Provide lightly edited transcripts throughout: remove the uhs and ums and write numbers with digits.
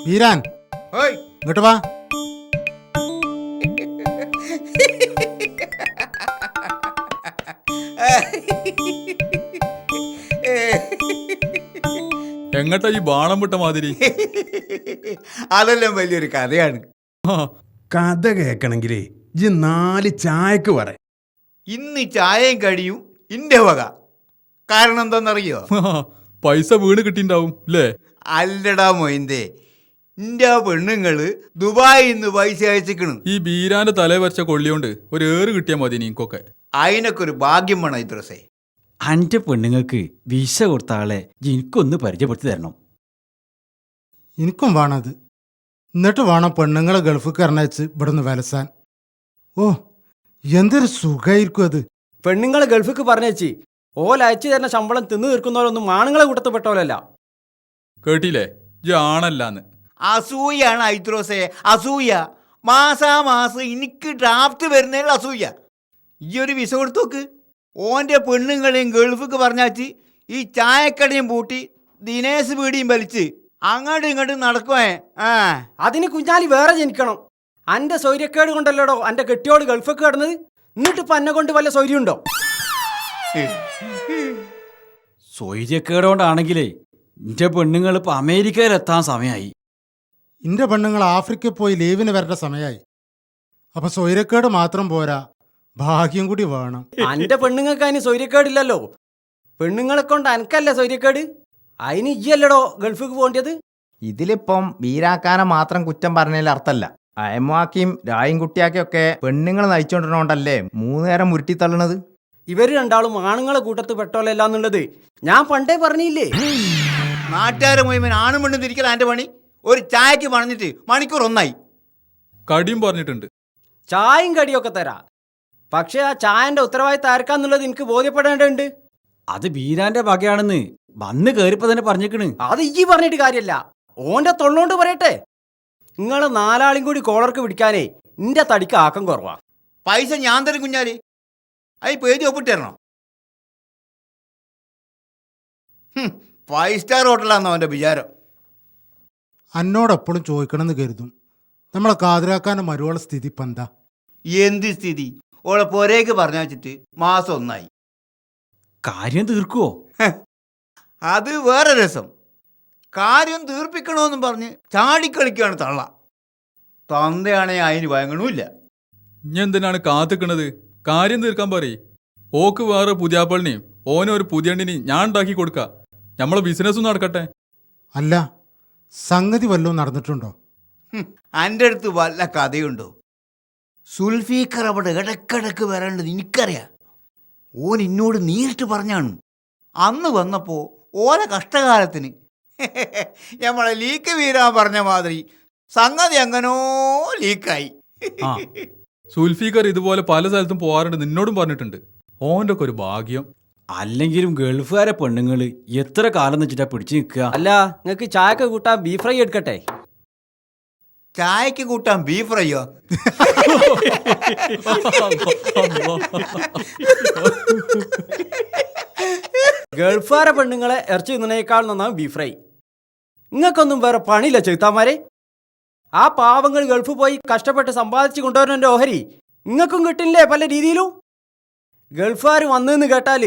വീരാൻ ഓയ് ഇങ്ങോട്ട് വാ. എങ്ങട്ടാ ഈ ബാണം വിട്ട മാതിരി? അതെല്ലാം വലിയൊരു കഥയാണ്. കഥ കേൾക്കണമെങ്കിലേ ഇജ്ജ് 4 ചായക്ക് പറ. ഇന്ന് ചായയും കഴിയും ഇന്റെ വക. കാരണം എന്താണെന്നറിയോ? പൈസ വീണ് കിട്ടിണ്ടാവും അല്ലേ? അല്ലടാ മൊയിന്തേ, ഇന്റെ പെണ്ണുങ്ങള് ദുബായിൽ നിന്ന് പൈസ അയച്ചിക്കണ്. ഈ ബീരാന്റെ തലേ വരച്ച കൊള്ളിയോണ്ട് ഒരു ഏറ് കിട്ടിയാ മതി നീക്കൊക്കെ. അതിനൊക്കെ ഒരു ഭാഗ്യം വേണം ഇദ്രസേ. അന്റെ പെണ്ണുങ്ങൾക്ക് വിസ കൊടുത്ത ആളെ എനിക്കൊന്ന് പരിചയപ്പെടുത്തി തരണം. എനിക്കും വേണത്. എന്നിട്ട് വേണം പെണ്ണുങ്ങളെ ഗൾഫ് കറണച്ച് ഇവിടുന്ന് വലസാൻ. ഓ, എന്തൊരു സുഖമായിരിക്കും അത്. പെണ്ണുങ്ങളെ ഗൾഫിക്ക് പറഞ്ഞേച്ചി ഓല അയച്ചു തരുന്ന ശമ്പളം തിന്നു തീർക്കുന്നവരൊന്നും ആണുങ്ങളെ കൂട്ടത്തിൽ പെട്ടോലല്ല. കേട്ടില്ലേ? ഇജ്ജ് ആണല്ലാന്ന്. അസൂയാണ് ഐദ്രോസേ, അസൂയ. മാസാമാസം എനിക്ക് ഡ്രാഫ്റ്റ് വരുന്നതിൽ അസൂയ. ഈ ഒരു വിസ കൊടുത്തു നോക്ക്. ഓൻ്റെ പെണ്ണുങ്ങളെയും ഗൾഫിക്ക് പറഞ്ഞാച്ച് ഈ ചായക്കടയും പൂട്ടി ദിനേശ് പീടിയും വലിച്ച് അങ്ങോട്ടും ഇങ്ങോട്ടും നടക്കുവേ. അതിന് കുഞ്ഞാലി വേറെ ജനിക്കണം. അന്റെ സൗര്യക്കേട് കൊണ്ടല്ലോടോ അന്റെ കെട്ടിയോട് ഗൾഫൊക്കെ കിടന്നത്. എന്നിട്ട് ഇപ്പം എന്നെ കൊണ്ട് വല്ല സൗര്യമുണ്ടോ? സ്വൈര്യക്കേടോണ്ടാണെങ്കിലേ എന്റെ പെണ്ണുങ്ങൾ ഇപ്പൊ അമേരിക്കയിലെത്താൻ സമയമായി. എൻ്റെ പെണ്ണുങ്ങൾ ആഫ്രിക്കയിൽ പോയി ലീവിന് വരേണ്ട സമയമായി. അപ്പം സ്വൈരക്കേട് മാത്രം പോരാ, ഭാഗ്യം കൂടി വേണം. അന്റെ പെണ്ണുങ്ങൾക്ക് അതിന് സൗര്യക്കേടില്ലല്ലോ. പെണ്ണുങ്ങളെ കൊണ്ട് അനക്കല്ല സൗര്യക്കേട്. അതിന് ഇയ്യല്ലടോ ഗൾഫിക്ക് പോകേണ്ടത്. ഇതിലിപ്പം വീരാക്കാനെ മാത്രം കുറ്റം പറഞ്ഞതിൽ അർത്ഥമല്ല. അയമാക്കിയും രായും കുട്ടിയാക്കിയൊക്കെ പെണ്ണുങ്ങൾ നയിച്ചോണ്ടിരുന്നോണ്ടല്ലേ 3 നേരം ഉരുട്ടിത്തള്ളണത്. ഇവര് രണ്ടാളും ആണുങ്ങളെ കൂട്ടത്ത് പെട്ടോലല്ല എന്നുള്ളത് ഞാൻ പണ്ടേ പറഞ്ഞില്ലേ. നാട്ടുകാരെ മുഴുവൻ ആണും പെണ്ണും തിരിക്കല എൻ്റെ പണി. ഒരു ചായക്ക് പറഞ്ഞിട്ട് മണിക്കൂർ ഒന്നായി. കടിയും പറഞ്ഞിട്ടുണ്ട്. ചായയും കടിയൊക്കെ തരാം. പക്ഷെ ആ ചായന്റെ ഉത്തരവാദിത്തം ആർക്കാന്നുള്ളത് എനിക്ക് ബോധ്യപ്പെടേണ്ടതുണ്ട്. അത് ബീരാന്റെ വകയാണെന്ന് വന്ന് കയറിപ്പോ തന്നെ പറഞ്ഞേക്കണ്. അത് ഈ പറഞ്ഞിട്ട് കാര്യമല്ല, ഓന്റെ തൊള്ളോണ്ട് പറയട്ടെ. നിങ്ങളെ 4 കൂടി കോളർക്ക് പിടിക്കാനേ നിന്റെ തടിക്ക് ആക്കം കുറവാ. പൈസ ഞാൻ തരും കുഞ്ഞാല്. അത് പേജ് ഒപ്പിട്ട് തരണോ? 5 സ്റ്റാർ ഹോട്ടലാണെന്നോ അവൻ്റെ വിചാരം. എന്നോടെപ്പോഴും ചോദിക്കണമെന്ന് കരുതും, നമ്മളെ കാതിരാക്കാൻ്റെ മരുവള സ്ഥിതി ഇപ്പം എന്താ? എന്ത് സ്ഥിതി? ഓളെ പോരേക്ക് പറഞ്ഞു വെച്ചിട്ട് മാസം 1 കാര്യം തീർക്കുവോ? അത് വേറെ രസം. കാര്യം തീർപ്പിക്കണമെന്നും പറഞ്ഞ് ചാടിക്കളിക്കുകയാണ് തള്ള. തന്തയാണെങ്കിൽ അതിന് വഴങ്ങണമില്ല. ഇനി എന്തിനാണ് കാത്തിക്കണത്? കാര്യം തീർക്കാൻ പറയ്. ഓക്ക് വേറെ പുതിയാപ്പളിനെയും ഓനൊരു പുതിയണ്ണിനെയും ഞാൻ ഉണ്ടാക്കി കൊടുക്ക. നമ്മളെ ബിസിനസ്സും നടക്കട്ടെ. അല്ല, സംഗതി വല്ലതും നടന്നിട്ടുണ്ടോ? എൻ്റെ അടുത്ത് വല്ല കഥയുണ്ടോ? സുൽഫീഖർ അവിടെ ഇടക്കിടക്ക് വരേണ്ടത് എനിക്കറിയാം. ഓൻ എന്നോട് നേരിട്ട് പറഞ്ഞാണ്. അന്ന് വന്നപ്പോൾ ഓരോ കഷ്ടകാലത്തിന് നമ്മളെ ലീക്ക് വീരാൻ പറഞ്ഞ മാതിരി സംഗതി എങ്ങനോ ലീക്കായി. ആ, സുൽഫീഖർ ഇതുപോലെ പല സ്ഥലത്തും പോകാറുണ്ട്, നിന്നോടും പറഞ്ഞിട്ടുണ്ട്. ഓൻ്റെ ഒക്കെ ഒരു ഭാഗ്യം. അല്ലെങ്കിലും ഗൾഫുകാരെ പെണ്ണുങ്ങള് എത്ര കാലം വെച്ചിട്ടാ പിടിച്ചു നിൽക്കുക. അല്ല, നിങ്ങൾക്ക് ചായക്ക് കൂട്ടാൻ ബീഫ് ഫ്രൈ എടുക്കട്ടെ? ചായക്ക് കൂട്ടാൻ ബീഫ് ഫ്രൈയോ? ഗൾഫുകാരെ പെണ്ണുങ്ങളെ ഇറച്ചി തിന്നണേക്കാൾ നന്നാവും ബീഫ് ഫ്രൈ. നിങ്ങൾക്കൊന്നും വേറെ പണിയില്ല ചെറുത്താന്മാരെ. ആ പാവങ്ങൾ ഗൾഫ് പോയി കഷ്ടപ്പെട്ട് സമ്പാദിച്ച് കൊണ്ടുവരുന്നതിൻ്റെ ഓഹരി നിങ്ങൾക്കും കിട്ടില്ലേ പല രീതിയിലും. ഗൾഫുകാർ വന്നെന്ന് കേട്ടാൽ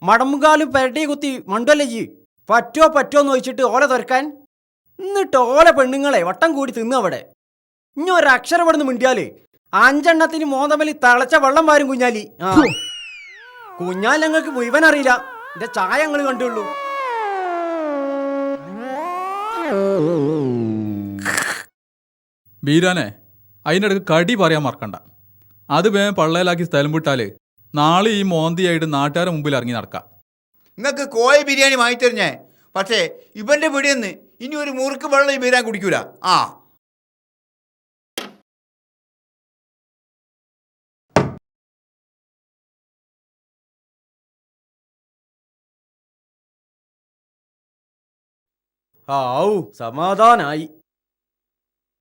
മടമ്പുകാലും പെരട്ടി കുത്തി മണ്ടല്ലേ പറ്റോ എന്ന് ചോദിച്ചിട്ട് ഓല തുറക്കാൻ. എന്നിട്ട് ഓല പെണ്ണുങ്ങളെ വട്ടം കൂടി തിന്നു അവിടെ. ഇനി ഒരക്ഷരം ഇവിടെ നിന്ന് മിണ്ടിയാല് 5 എണ്ണത്തിന് മോന്തമലി തിളച്ച വെള്ളം വാരും കുഞ്ഞാലി. കുഞ്ഞാലി ഞങ്ങൾക്ക് മുഴുവൻ അറിയില്ല, എന്റെ ചായ ഞങ്ങൾ കണ്ടുള്ളൂ. ബീരാനെ, അതിനിടക്ക് കടി പറയാൻ മറക്കണ്ട. അത് വേഗം പള്ളയിലാക്കി സ്ഥലം വിട്ടാല് നാളെ ഈ മോന്തിയായിട്ട് നാട്ടുകാരുടെ മുമ്പിൽ ഇറങ്ങി നടക്കാം. നിങ്ങൾക്ക് കോഴ ബിരിയാണി വാങ്ങിത്തരുന്നേ. പക്ഷേ ഇവൻ്റെ പിടിയെന്ന് ഇനി ഒരു മുറുക്ക് വെള്ളം ഈ ബിരിയാണി കുടിക്കൂല. ആവൂ, സമാധാനായി.